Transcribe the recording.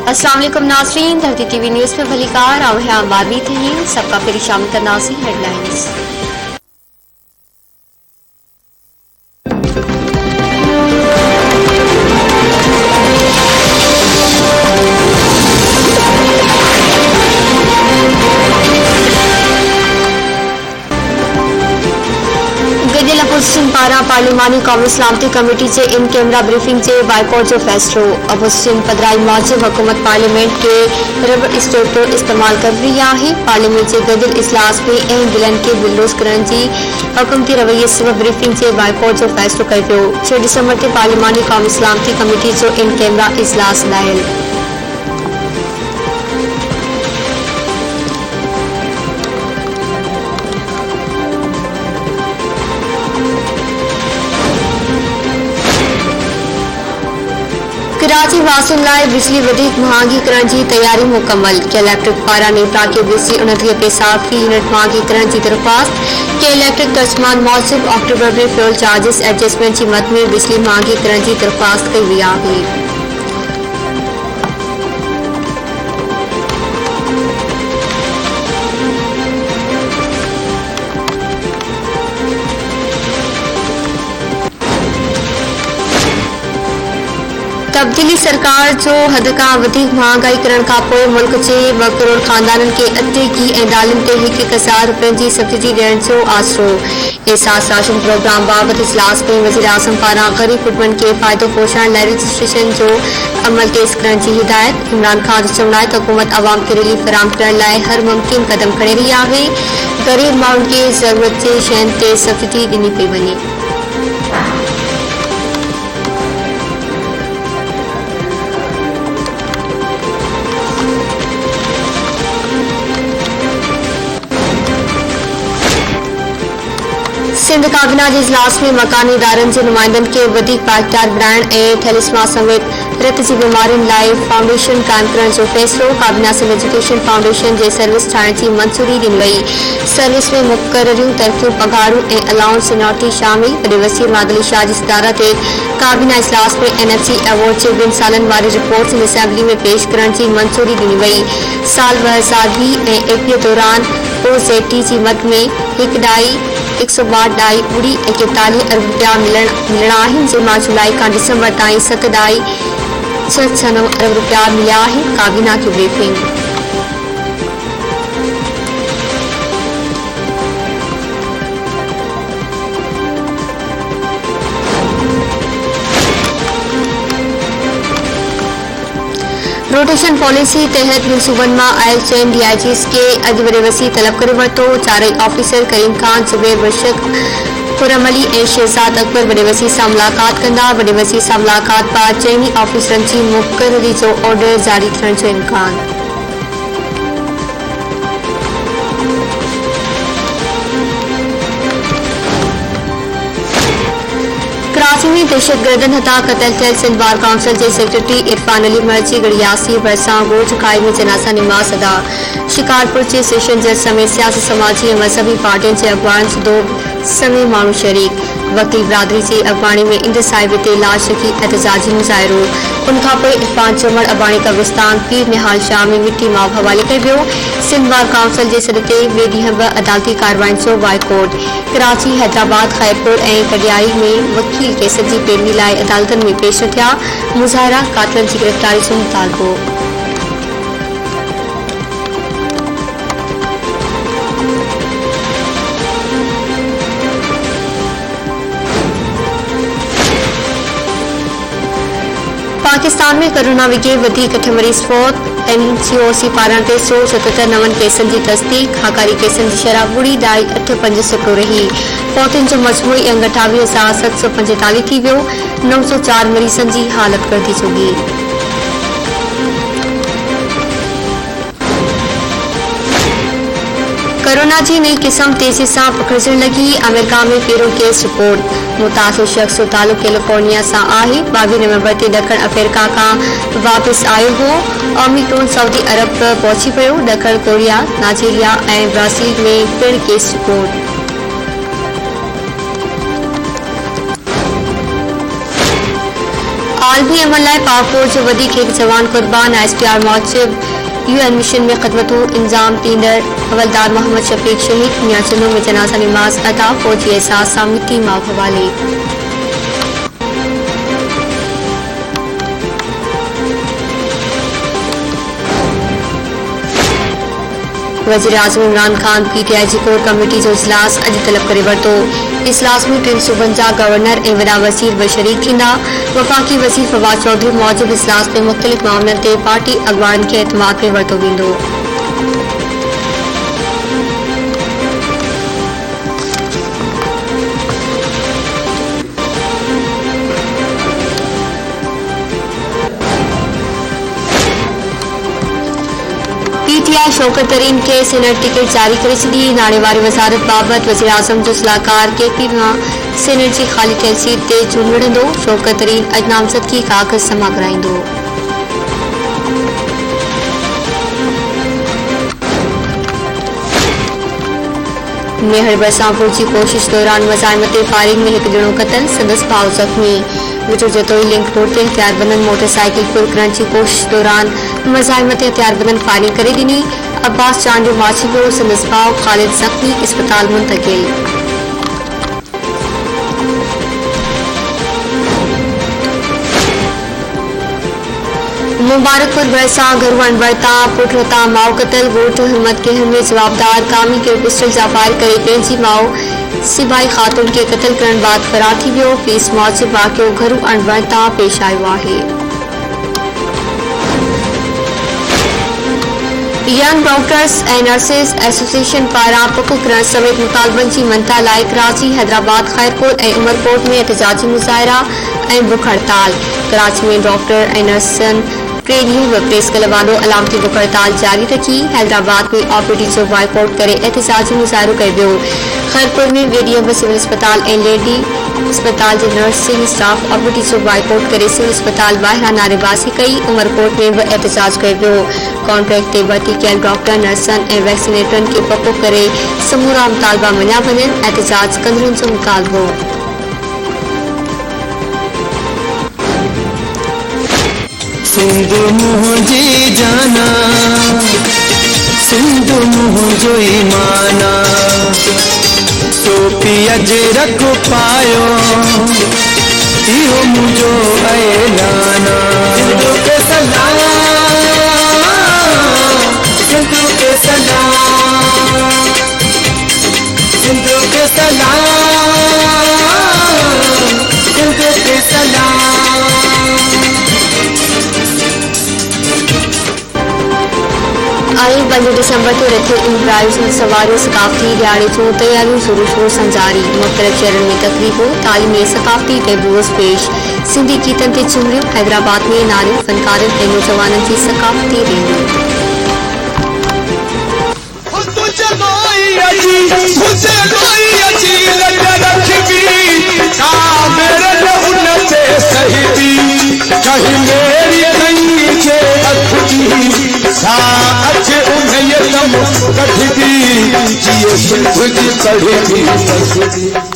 अस्सलाम वालेकुम नाज़रीन, धरती टीवी न्यूज़ में भली कार आव है बारवी थे सबका फिर शामिल तनाज़ी हेडलाइंस। अपोजिशन पारा पार्लिमानी कौमी सलामती कमेटी से इन कैमरा ब्रीफिंग से बाइकॉट जो फैसलो। अपोजिशन पदराई मौजूद हुकूमत पार्लियामेंट के रबर स्टोर तो इस्तेमाल कर रही है। पार्लियामेंट से गदिल इजलास में अहम बिलन के बिल्लोस करण जी हुकूमती रवैये से ब्रीफिंग से बाइकॉट जो फैसलो कर 6 दिसंबर से पार्लिमानी कौमी सलामती कमेटी जो इन कैमरा इजलास लायल। कराची वासिन लाए बिजली वधीक महांगी करण जी तैयारी मुकम्मल। के इलेक्ट्रिक पारा नेपरा के बिजली 29 यूनिट महांगी करण जी दरख्वास्त। के इलेक्ट्रिक तर्जमान मौसम अक्टूबर में फ्यूल चार्जेस एडजस्टमेंट की मद में बिजली महांगी करण जी दरख्वास्त कई हुई है। तब्दीली सरकार जो हद का वधीक महंगाई करण का पोइ मुल्क के 2 करोड़ खानदानन के अटे की दालन ते 1,000 रुपयन की सब्सिडी ॾियण जो आसरो। एहसास राशन प्रोग्राम बाबत इजलास में वज़ीर आज़म पारां गरीब कुटुंबन के फ़ायदो पहुंचाइण लाइ रजिस्ट्रेशन जो अमल तेज़ करण की हिदायत। इमरान खान जो चवण आहे त हुकूमत अवाम के रिलीफ फराहम करण लाइ हर मुमकिन कदम खणे रही है। गरीब माण्हुनि के ज़रूरत जे शयुनि ते सब्सिडी ॾिनी पई वञे। सिंध काबीना के इजलास में मकानी इदारन के नुमाइंदन के वधीक पाइकदार बनाइण ऐं थैलेसीमिया समेत रत की बीमारियों लाइ फाउंडेशन कायम करण जो फैसलो। काबीना सिंध एजुकेशन फाउंडेशन के सर्विस ठाहिण की मंजूरी ॾिनी वई। सर्विस में मुक़ररियूं तरक़ियूं पघारूं ऐं अलाउंस सिन्योरिटी शामिल। वॾे वज़ीर मादली शाह जी सदारत ते काबीना इजलास में NFC अवार्ड के 2 सालन वारी रिपोर्ट असेंबली में पेश करण की मंजूरी ॾिनी वई। साल 2020 ऐं 21 दौरान OZT की मद में 162.41 अरब रुपया मिलना है, जंहिंमां जुलाई का दिसंबर ताईं 7.69 अरब रुपया मिलिया है। काबीना की ब्रीफिंग। रोटेशन पॉलिसी तहत मनसूबन में आयल 4 DIGs के अज वडे वसी तलब करे वरतो। चारई ऑफिसर करीम खान, जुबैर बशक, खुरम अली ऐं शहजाद अकबर वडे वसी सां मुलाकात कंदा। वडे वसी सां मुलाकात बाद चइनी ऑफिसरन की मुक़ररी जो ऑर्डर जारी थियण जो इम्कान। कराची में दहशतगर्दन हथा कतल थियल सिंध बार काउंसिल के सेक्रेटरी इरफान अली मर्ची गड़ियासी भरसां गोठ खाई में जनाजा नमाज अदा। शिकारपुर के सेशन जज समेत सियासी समाजी और मजहबी पार्टियों के अगवान से 2 समेत माण्हू शरीक। वकील बरादरी की अगवानी में इंद साहिब ते लाश रखी एहतजाजी मुजाहिरो। उनखां पोइ इरफान चौमण अबाणी कब्रिस्तान पीर निहाल शाह में मिट्टी माव हवाले कर वियो। सिंध बार काउंसिल के सॾ ते ॿिए ॾींहुं बि अदालती कार्रवाइयुनि जो बाइकॉट। कराची, हैदराबाद, खैरपुर ऐं कडियाई में वकील केसनि की पैरवी लाइ अदालतन में पेश न थिया। मुज़ाहिरा कातिलनि की गिरफ़्तारी जो मुतालबो। पाकिस्तान में कोरोना विगे वधीक 8 मरीज फौत। MCOC पारां 377 नवन केसन की तस्दीक। हाकारी केसन की शरह 0.85 सैकड़ो रही। फौतन जो मजमूई अंग 28,745 थी वियो। 904 मरीजन की हालत गर्दी चुगी। कोरोना की नई किस्म तेजी से पकड़जण लगी। अमेरिका में पहिरों केस रिपोर्ट। मुतासिर शख्स जो ताल्लुक कैलिफोर्निया से आहे। 22 नवंबर ते ॾखण अफ्रीका का वापस आयो हो। ओमिक्रॉन सऊदी अरब पहुंची पियो। ॾखण कोरिया, नाइजीरिया ऐं ब्राज़ील में पिण केस रिपोर्ट। आलमी अमल लाइ पाकफौज जो वधीक हिकु जवान कुर्बान ISPR मौजिब UN मिशन में ख़िदमतूं इंजाम दींदड़ हवलदार मोहम्मद शफीक शहीद मियाचंदो में जनाज़ा नमाज अदा फौजी एहसास सां मिटी माउ हवाले। वज़ीर आज़म इमरान खान PTI जी कोर कमेटी जो इजलास अॼु तलब करे वरितो। इजलास में 3 सूबनि जा गवर्नर ऐं वॾा वज़ीर बि शरीक थींदा। वफ़ाक़ी वज़ीर फवाद चौधरी मौजूदु इजलास में मुख़्तलिफ़ मामलनि ते पार्टी अॻुवाणनि खे एतमाद में वरितो वेंदो। PTI शौकत तरीन खे सीनेट टिकट जारी करे छॾी। नाणे वारी वज़ारत बाबति वज़ीर आज़म जो सलाहकार KP मां सीनेट जी ख़ाली थियल सीट ते चूंड विढ़ंदो। शौकत तरीन अॼु नामज़दगी काग़ज़ जमा कराईंदो। मेहर बरसापुर जी कोशिश दौरान मज़ाहिमत फायरिंग में हिकु ॼणो क़तल, संदसि भाउ ज़ख़्मी। विचो जतोई लिंक रोड ते हथियारबंदनि मोटरसाइकिल पुर करण जी कोशिश दौरान मज़ाहिमत हथियारबंदनि फायरिंग करे ॾिनी। अब्बास चांडियो माची वियो, संदसि भाउ ख़ालिद ज़ख़्मी, इस्पताल मुंतक़िल। मुबारकपुर भरिसां घरू अणवरता पुट रता माउ क़तल, ॻोठ हिम्मत के में जवाबदार कामी के पिस्टल जा फायर करे पंहिंजी माउ सिपाही ख़ातून खे क़तल करण बाद फरार थी वियो। पुलिस मूजिब वाक़ियो घरू अणवरता पेश आयो आहे। यंग डॉक्टर्स ऐं नर्सिस एसोसिएशन पारां पुक करण समेत मुतालबनि जी मंता लाइ कराची, हैदराबाद, खैरपुर ऐं उमरकोट में एहतजाजी मुज़ाहिरा ऐं बुख हड़ताल। कराची में डॉक्टर ऐं नर्सनि टे ॾींहं प्रेस क्लब वालो अलामती बुख हड़ताल जारी रखी। हैदराबाद में OPD जो बॉयकॉट करे एहतजाजी मुज़ाहिरो कयो वियो। खैरपुर में ॿिए ॾींहं बि सिविल अस्पताल ऐं लेडी अस्पताल जे नर्सिंग स्टाफ OPD जो बॉयकॉट करे सिविल अस्पताल ॿाहिरां नारेबाज़ी कई। उमरकोट में बि एहतजाज कयो वियो। कॉन्ट्रैक्ट ते भर्ती कयल डॉक्टर, नर्सनि ऐं वैक्सीनेटरनि खे पको करे समूरा मुतालबा मञिया वञनि। एहतजाज कंदड़नि जो मुतालबो। सिंध मुंहिंजी जाना, सिंध मुंहिंजो ईमाना, टोपी अजरक पायो, इहो मुंहिंजो ऐलाना। सिंध के सलाम, सिंध के सलाम, सिंध के सलाम, सिंध के सलाम। आई 5 दिसंबर ते रथे इंप्राइज सवारी सकाफती दिहाड़े जो तैयारियों शुरू शोर सां जारी। मुख़्तलिफ़ शहरनि में तक़रीबों, तालीमी सकाफती तहबूज़ पेश। सिंधी गीतनि ते झुमिरियूं। हैदराबाद में नारियूं, फनकारनि ऐं नौजवाननि जी सकाफती रैलियूं। कढ़ी